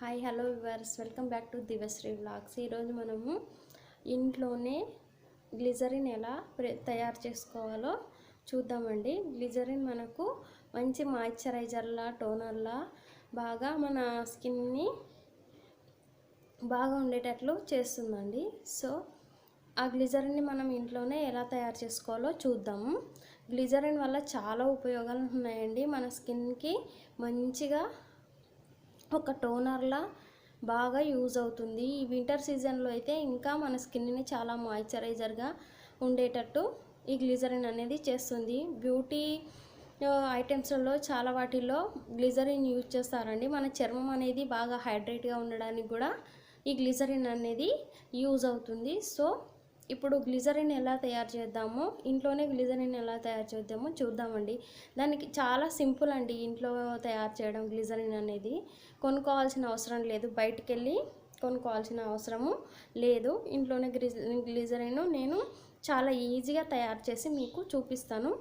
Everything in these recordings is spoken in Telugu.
Hi hello viewers, welcome back to Divyashri vlogs. ఈరోజు మనము ఇంట్లోనే గ్లిజరిన్ ఎలా తయారు చేసుకోవాలో చూద్దామండి. గ్లిజరిన్ మనకు మంచి మాయిశ్చరైజర్లా, టోనర్లా బాగా మన స్కిన్ని బాగా ఉండేటట్లు చేస్తుందండి. సో ఆ గ్లిజరిన్ని మనం ఇంట్లోనే ఎలా తయారు చేసుకోవాలో చూద్దాము. గ్లిజరిన్ వల్ల చాలా ఉపయోగాలు ఉన్నాయండి. మన స్కిన్కి మంచిగా ఒక టోనర్లా బాగా యూజ్ అవుతుంది. ఈ వింటర్ సీజన్లో అయితే ఇంకా మన స్కిన్ని చాలా మాయిశ్చరైజర్గా ఉండేటట్టు ఈ గ్లిజరిన్ అనేది చేస్తుంది. బ్యూటీ ఐటమ్స్లలో చాలా వాటిల్లో గ్లిజరిన్ యూజ్ చేస్తారండి. మన చర్మం అనేది బాగా హైడ్రేట్గా ఉండడానికి కూడా ఈ గ్లిజరిన్ అనేది యూజ్ అవుతుంది. సో ఇప్పుడు గ్లిజరిన్ ఎలా తయారు చేద్దామో, ఇంట్లోనే గ్లిజరిన్ ఎలా తయారు చేద్దామో చూద్దామండి. దానికి చాలా సింపుల్ అండి ఇంట్లో తయారు చేయడం. గ్లిజరిన్ అనేది కొనుక్కోవాల్సిన అవసరం లేదు, బయటికి వెళ్ళి కొనుక్కోవాల్సిన అవసరము లేదు. ఇంట్లోనే గ్లిజరిన్ నేను చాలా ఈజీగా తయారు చేసి మీకు చూపిస్తాను.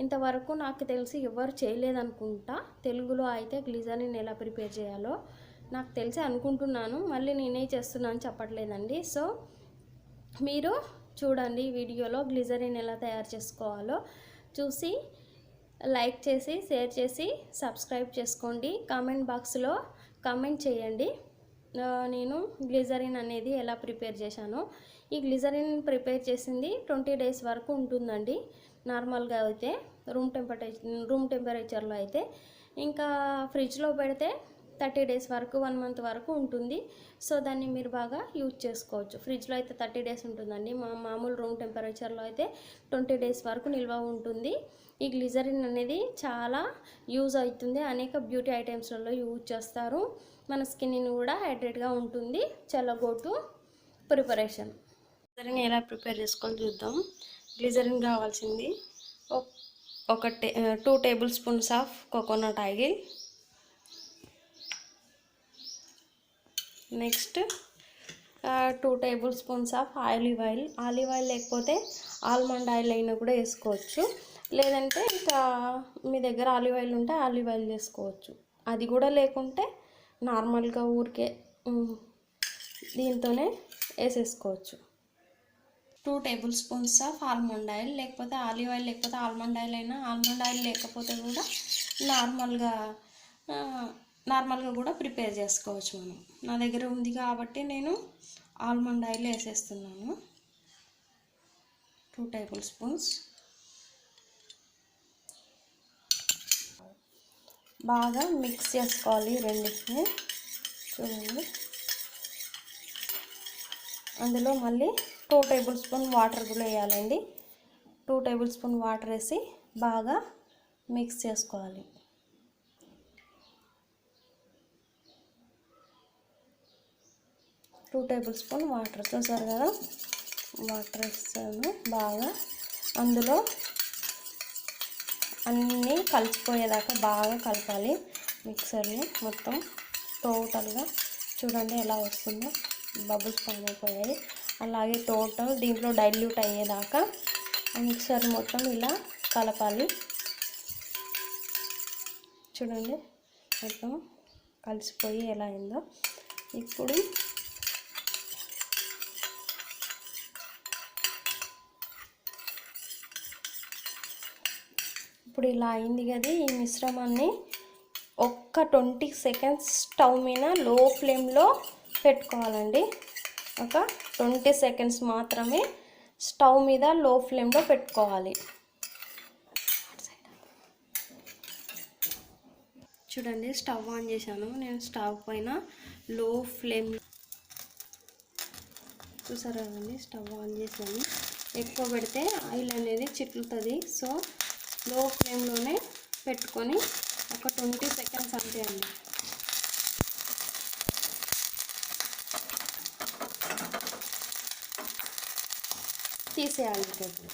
ఇంతవరకు నాకు తెలిసి ఎవరు చేయలేదనుకుంటా. తెలుగులో అయితే గ్లిజరిన్ ఎలా ప్రిపేర్ చేయాలో నాకు తెలిసి అనుకుంటున్నాను. మళ్ళీ నేనే చేస్తున్నాను చెప్పట్లేదండి. సో మీరు చూడండి వీడియోలో గ్లిజరిన్ ఎలా తయారు చేసుకోవాలో చూసి లైక్ చేసి, షేర్ చేసి, సబ్స్క్రైబ్ చేసుకోండి. కామెంట్ బాక్స్లో కామెంట్ చేయండి నేను గ్లిజరిన్ అనేది ఎలా ప్రిపేర్ చేశానో. ఈ గ్లిజరిన్ ప్రిపేర్ చేసింది 20 డేస్ వరకు ఉంటుందండి నార్మల్గా అయితే, రూమ్ టెంపరేచర్లో అయితే. ఇంకా ఫ్రిడ్జ్లో పెడితే 30 డేస్ వరకు, 1 మంత్ వరకు ఉంటుంది. సో దాన్ని మీరు బాగా యూజ్ చేసుకోవచ్చు. ఫ్రిడ్జ్లో అయితే 30 డేస్ ఉంటుందండి. మామూలు రూమ్ టెంపరేచర్లో అయితే 20 డేస్ వరకు నిల్వ ఉంటుంది. ఈ గ్లిజరిన్ అనేది చాలా యూజ్ అవుతుంది. అనేక బ్యూటీ ఐటమ్స్లలో యూజ్ చేస్తారు. మన స్కిన్ని కూడా హైడ్రేట్గా ఉంటుంది. చలో గో టు ప్రిపరేషన్. గ్లిజరిన్ ఎలా ప్రిపేర్ చేసుకోవాలో చూద్దాం. గ్లిజరిన్ కావాల్సింది ఒక 2 table spoons of coconut oil, next 2 table spoons of olive oil. Olive oil లేకపోతే ఆల్మండ్ ఆయిల్ అయినా కూడా వేసుకోవచ్చు. లేదంటే ఇంకా మీ దగ్గర ఆలివ్ ఆయిల్ ఉంటే ఆలివ్ ఆయిల్ వేసుకోవచ్చు. అది కూడా లేకుంటే నార్మల్గా ఊరికే దీంతోనే వేసేసుకోవచ్చు. 2 table spoons of almond oil, లేకపోతే ఆలివ్ ఆయిల్ లేకపోతే ఆల్మండ్ ఆయిల్ అయినా, ఆల్మండ్ ఆయిల్ లేకపోతే కూడా నార్మల్గా కూడా ప్రిపేర్ చేసుకోవచ్చు మనం. నా దగ్గర ఉంది కాబట్టి నేను ఆల్మండ్ ఆయిల్ వేసేస్తున్నాను. 2 టేబుల్ స్పూన్స్. బాగా మిక్స్ చేసుకోవాలి రెండింటిని. చూడండి, అందులో మళ్ళీ 2 టేబుల్ స్పూన్ వాటర్ కూడా వేయాలండి. 2 టేబుల్ స్పూన్ వాటర్ వేసి బాగా మిక్స్ చేసుకోవాలి. 2 టేబుల్ స్పూన్ వాటర్, చూసారు కదా, వాటర్ వేస్తాను. బాగా అందులో అన్నీ కలిసిపోయేదాకా బాగా కలపాలి. మిక్సర్ని మొత్తం టోటల్గా చూడండి ఎలా వస్తుందో, బబుల్స్ ఫామ్ అయిపోయాయి. అలాగే టోటల్ దీంట్లో డైల్యూట్ అయ్యేదాకా మిక్సర్ మొత్తం ఇలా కలపాలి. చూడండి మొత్తం కలిసిపోయి ఎలా అయిందో. ఇప్పుడు ఇలా అయింది కదా. ఈ మిశ్రమాన్ని ఒక్క 20 సెకండ్స్ స్టవ్ మీద లో ఫ్లేమ్లో పెట్టుకోవాలండి. ఒక 20 సెకండ్స్ మాత్రమే స్టవ్ మీద లో ఫ్లేమ్లో పెట్టుకోవాలి. చూడండి, స్టవ్ ఆన్ చేశాను నేను. స్టవ్ పైన లో ఫ్లేమ్, చూసారా కదండి, స్టవ్ ఆన్ చేశాను. ఎక్కువ పెడితే ఆయిల్ అనేది చిట్లుతుంది. సో లో ఫ్లేమ్లోనే పెట్టుకొని ఒక 20 సెకండ్స్ అంతే అండి. తీసేయాలి. ఇప్పుడు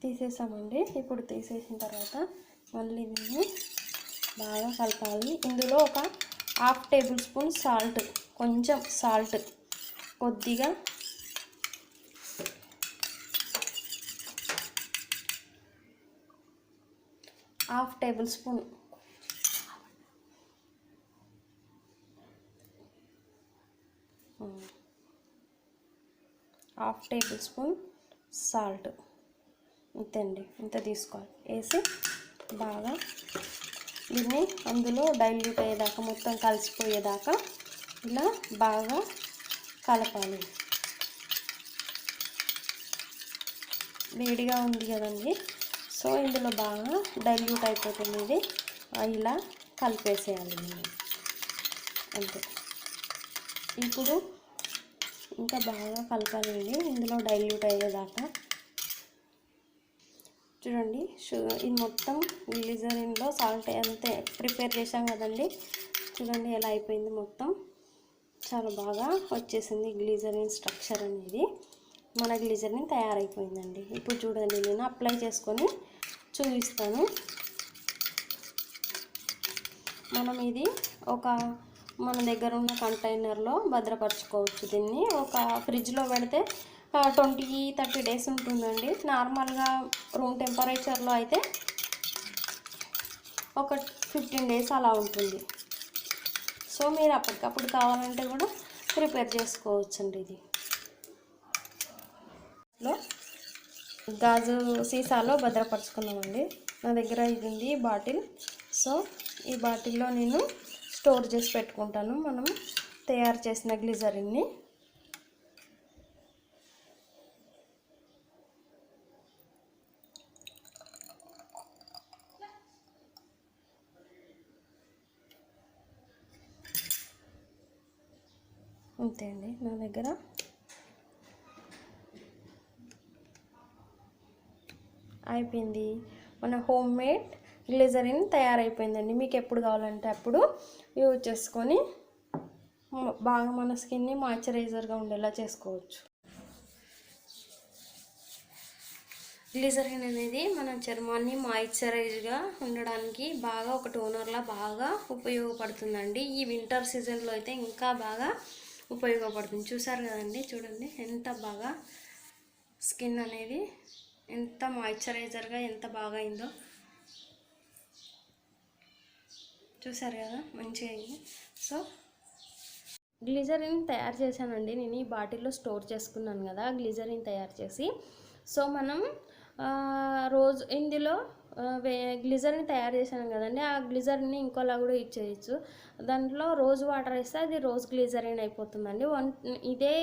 తీసేసామండి. ఇప్పుడు తీసేసిన తర్వాత మళ్ళీ దీన్ని బాగా కలపాలి. ఇందులో ఒక 1/2 టేబుల్ స్పూన్ సాల్ట్, కొంచెం సాల్ట్, కొద్దిగా 1 half tablespoon half tablespoon salt, ఇంతండి, ఇంత తీసుకోవాలి. వేసి బాగా దీన్ని అందులో డైల్యూట్ అయ్యేదాకా, మొత్తం కలిసిపోయేదాకా ఇలా బాగా కలపాలి. వేడిగా ఉంది కదండి, సో ఇందులో బాగా డైల్యూట్ అయిపోతుంది. ఇది ఇలా కలిపేసేయాలి అంతే. ఇప్పుడు ఇంకా బాగా కలపాలి ఇందులో డైల్యూట్ అయ్యేదాకా. చూడండి, ఇది మొత్తం గ్లిజరిన్లో సాల్ట్ అంతే ప్రిపేర్ చేసాం కదండి. చూడండి ఎలా అయిపోయింది, మొత్తం చాలా బాగా వచ్చేసింది గ్లిజరిన్ స్ట్రక్చర్ అనేది. మన గ్లిజరిన్ తయారైపోయిందండి. ఇప్పుడు చూడండి, నేను అప్లై చేసుకొని చూపిస్తాను. మనం ఇది మన దగ్గర ఉన్న కంటైనర్లో భద్రపరచుకోవచ్చు. దీన్ని ఒక ఫ్రిడ్జ్లో పెడితే 20-30 డేస్ ఉంటుందండి. నార్మల్గా రూమ్ టెంపరేచర్లో అయితే ఒక 15 డేస్ అలా ఉంటుంది. సో మీరు అప్పటికప్పుడు కావాలంటే కూడా ప్రిపేర్ చేసుకోవచ్చండి. ఇది గాజు సీసాలో భద్రపరచుకున్నామండి. నా దగ్గర ఇది ఉంది బాటిల్. సో ఈ బాటిల్లో నేను స్టోర్ చేసి పెట్టుకుంటాను మనం తయారు చేసిన గ్లిజరిన్ని. అంతే అండి, నా దగ్గర అయిపోయింది. మన హోమ్ మేడ్ గ్లిజరిన్ తయారైపోయిందండి. మీకు ఎప్పుడు కావాలంటే అప్పుడు యూజ్ చేసుకొని బాగా మన స్కిన్ని మాయిశ్చరైజర్గా ఉండేలా చేసుకోవచ్చు. గ్లిజరిన్ అనేది మన చర్మాన్ని మాయిశ్చరైజ్గా ఉండడానికి బాగా ఒక టోనర్లా బాగా ఉపయోగపడుతుందండి. ఈ వింటర్ సీజన్లో అయితే ఇంకా బాగా ఉపయోగపడుతుంది. చూసారు కదండి, చూడండి ఎంత బాగా స్కిన్ అనేది ఎంత మాయిశ్చరైజర్గా ఎంత బాగా అయిందో. చూసారు కదా, మంచిగా అయింది. సో గ్లిజరిన్ తయారు చేశానండి నేను. ఈ బాటిల్లో స్టోర్ చేసుకున్నాను కదా గ్లిజరిన్ తయారు చేసి. సో మనం రోజు ఇందులో గ్లిజరిన్ తయారు చేశాను కదండి, ఆ గ్లిజరిన్ని ఇంకోలా కూడా ఇచ్చేయచ్చు. దాంట్లో రోజ్ వాటర్ వేస్తే అది రోజ్ గ్లిజరిన్ అయిపోతుందండి. ఇదే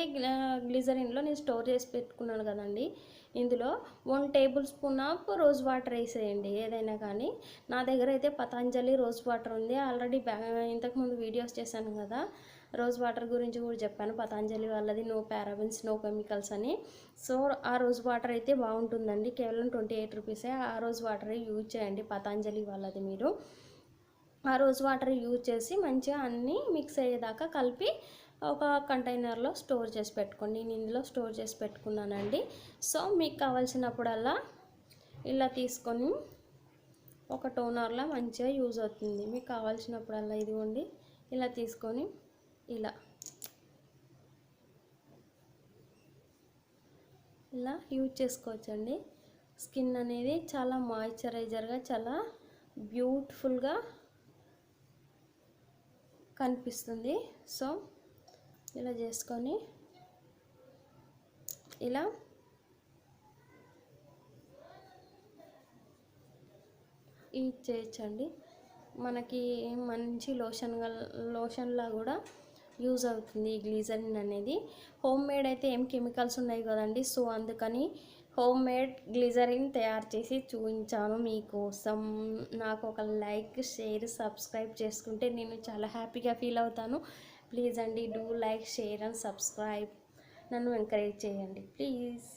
గ్లిజరిన్లో నేను స్టోర్ చేసి పెట్టుకున్నాను కదండి, ఇందులో 1 table spoon of rose water వేసేయండి ఏదైనా కానీ. నా దగ్గర అయితే పతంజలి రోజ్ వాటర్ ఉంది. ఆల్రెడీ ఇంతకుముందు వీడియోస్ చేశాను కదా, రోజ్ వాటర్ గురించి కూడా చెప్పాను. పతంజలి వాళ్ళది నో పారాబెన్స్ నో కెమికల్స్ అని. సో ఆ రోజ్ వాటర్ అయితే బాగుంటుందండి. కేవలం 28 రూపీసే. ఆ రోజ్ వాటర్ యూజ్ చేయండి, పతంజలి వాళ్ళది. మీరు ఆ రోజ్ వాటర్ యూజ్ చేసి మంచిగా అన్నీ మిక్స్ అయ్యేదాకా కలిపి ఒక కంటైనర్లో స్టోర్ చేసి పెట్టుకోండి. నేను ఇందులో స్టోర్ చేసి పెట్టుకున్నానండి. సో మీకు కావాల్సినప్పుడల్లా ఇలా తీసుకొని ఒక టోనర్లా మంచిగా యూజ్ అవుతుంది. మీకు కావాల్సినప్పుడల్లా ఇదిగోండి ఇలా తీసుకొని ఇలా యూజ్ చేసుకోవచ్చండి. స్కిన్ అనేది చాలా మాయిశ్చరైజర్గా చాలా బ్యూటిఫుల్గా కనిపిస్తుంది. సో ఇలా చేసుకొని ఇలా యూజ్ చేయొచ్చండి. మనకి మంచి లోషన్లా కూడా యూజ్ అవుతుంది ఈ గ్లిజరిన్ అనేది. హోమ్ మేడ్ అయితే ఏం కెమికల్స్ ఉన్నాయి కదండి, సో అందుకని హోమ్ మేడ్ గ్లిజరిన్ తయారు చేసి చూపించాను మీకోసం. నాకు ఒక లైక్, షేర్, సబ్స్క్రైబ్ చేసుకుంటే నేను చాలా హ్యాపీగా ఫీల్ అవుతాను. ప్లీజ్ అండి, do like, share and subscribe. నన్ను ఎంకరేజ్ చేయండి ప్లీజ్.